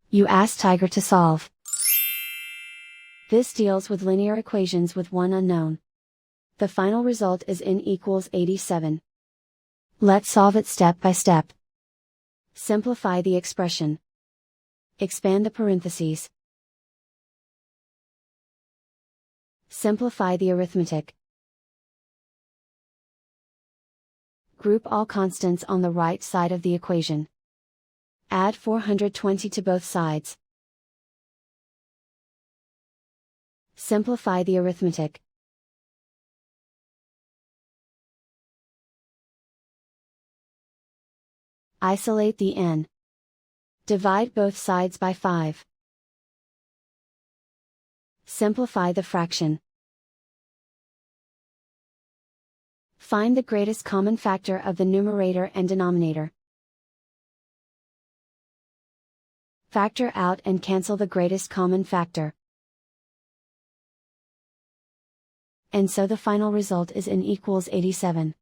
You ask Tiger to solve. This deals with linear equations with one unknown. The final result is n equals 87. Let's solve it step by step. Simplify the expression. Expand the parentheses. Simplify the arithmetic. Group all constants on the right side of the equation. Add 420 to both sides. Simplify the arithmetic. Isolate the n. Divide both sides by 5. Simplify the fraction. Find the greatest common factor of the numerator and denominator. Factor out and cancel the greatest common factor. And so the final result is n equals 87.